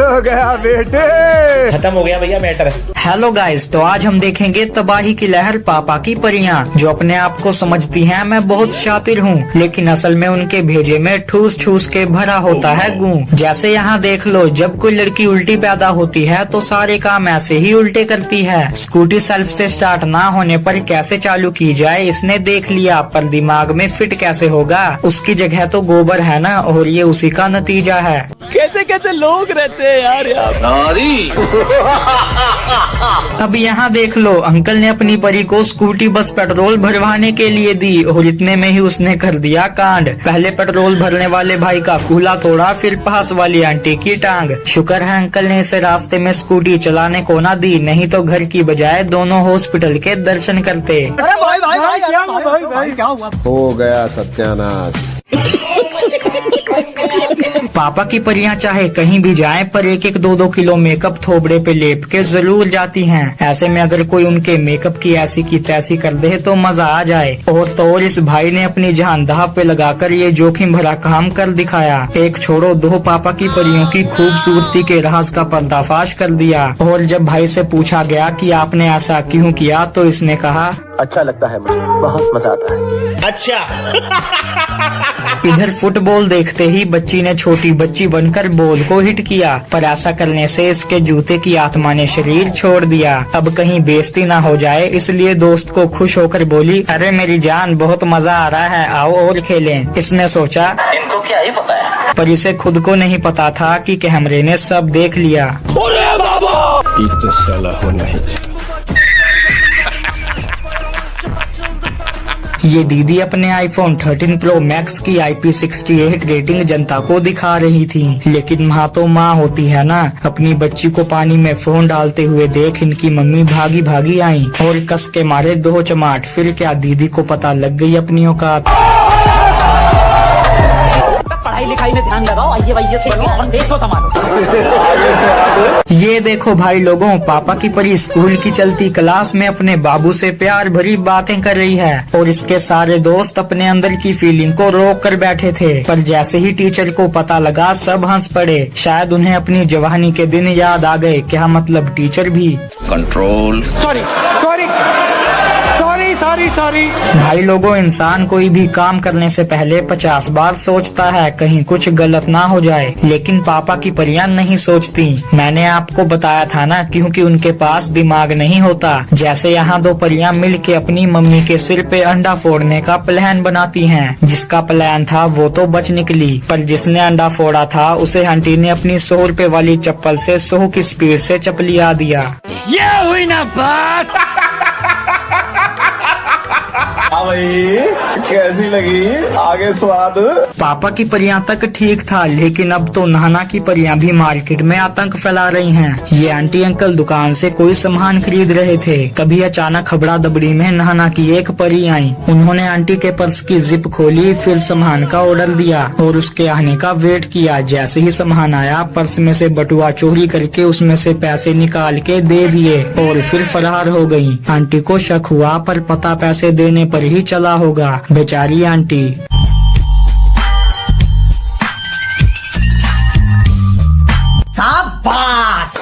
हो गया बेटे, खत्म हो गया भैया मैटर। हेलो गाइस, तो आज हम देखेंगे तबाही की लहर पापा की परियां, जो अपने आप को समझती हैं मैं बहुत शातिर हूँ, लेकिन असल में उनके भेजे में ठूस ठूस के भरा होता है गूं। जैसे यहाँ देख लो, जब कोई लड़की उल्टी पैदा होती है तो सारे काम ऐसे ही उल्टे करती है। स्कूटी सेल्फ से स्टार्ट ना होने पर कैसे चालू की जाए इसने देख लिया, पर दिमाग में फिट कैसे होगा। उसकी जगह तो गोबर है ना, और ये उसी का नतीजा है। कैसे कैसे लोग रहते हैं यार अब यहाँ देख लो, अंकल ने अपनी परी को स्कूटी बस पेट्रोल भरवाने के लिए दी और इतने में ही उसने कर दिया कांड। पहले पेट्रोल भरने वाले भाई का कूला तोड़ा, फिर पास वाली आंटी की टांग। शुक्र है अंकल ने इसे रास्ते में स्कूटी चलाने को ना दी, नहीं तो घर की बजाय दोनों हॉस्पिटल के दर्शन करते। हो गया सत्यानाश। पापा की परियां चाहे कहीं भी जाएं, पर 1-2 किलो मेकअप थोबड़े पे लेप के जरूर जाती हैं। ऐसे में अगर कोई उनके मेकअप की ऐसी की तैसी कर दे तो मजा आ जाए। और तो और इस भाई ने अपनी जान दांव पे लगाकर ये जोखिम भरा काम कर दिखाया। एक छोड़ो, 2 पापा की परियों की खूबसूरती के राज का पर्दाफाश कर दिया। और जब भाई से पूछा गया कि आपने ऐसा क्यों किया, तो इसने कहा, अच्छा लगता है मुझे, बहुत मजा आता है। अच्छा। इधर फुटबॉल देखते ही बच्ची ने छोटी बच्ची बनकर बॉल को हिट किया, पर ऐसा करने से इसके जूते की आत्मा ने शरीर छोड़ दिया। अब कहीं बेइज्जती ना हो जाए, इसलिए दोस्त को खुश होकर बोली, अरे मेरी जान, बहुत मजा आ रहा है, आओ और खेलें। इसने सोचा इनको क्या ही पता है, पर इसे खुद को नहीं पता था कि कैमरे ने सब देख लिया। तो साला होना ही। ये दीदी अपने आईफोन 13 प्रो मैक्स की IP68 रेटिंग जनता को दिखा रही थी, लेकिन माँ तो माँ होती है ना। अपनी बच्ची को पानी में फोन डालते हुए देख इनकी मम्मी भागी भागी आई और कस के मारे 2 चमाट। फिर क्या दीदी को पता लग गई अपनी औकात। पढ़ाई लिखाई में ध्यान लगाओ, IAS बनो और देश को संभालो। ये देखो भाई लोगों, पापा की परी स्कूल की चलती क्लास में अपने बाबू से प्यार भरी बातें कर रही है और इसके सारे दोस्त अपने अंदर की फीलिंग को रोक कर बैठे थे। पर जैसे ही टीचर को पता लगा, सब हंस पड़े। शायद उन्हें अपनी जवानी के दिन याद आ गए। क्या मतलब टीचर भी। Control. Sorry sorry sorry sorry sorry. भाई लोगों, इंसान कोई भी काम करने से पहले 50 बार सोचता है, कहीं कुछ गलत ना हो जाए। लेकिन पापा की परियां नहीं सोचती। मैंने आपको बताया था ना, क्योंकि उनके पास दिमाग नहीं होता। जैसे यहाँ 2 परियां मिलके अपनी मम्मी के सिर पे अंडा फोड़ने का प्लान बनाती हैं। जिसका प्लान था वो तो बच निकली, पर जिसने अंडा फोड़ा था उसे आंटी ने अपनी 100 रुपए वाली चप्पल से 100 की स्पीड से चपलिया दिया। ये हुई ना बात। कैसी लगी आगे स्वाद। पापा की परियां तक ठीक था, लेकिन अब तो नाना की परियां भी मार्केट में आतंक फैला रही हैं। ये आंटी अंकल दुकान से कोई सामान खरीद रहे थे, तभी अचानक खबड़ा दबड़ी में नाना की एक परी आई। उन्होंने आंटी के पर्स की जिप खोली, फिर सामान का ऑर्डर दिया और उसके आने का वेट किया। जैसे ही सामान आया, पर्स में से बटुआ चोरी करके उसमें से पैसे निकाल के दे दिए और फिर फरार हो गयी। आंटी को शक हुआ, पर पता पैसे देने पर ही चला होगा। बेचारी आंटी। शाबाश।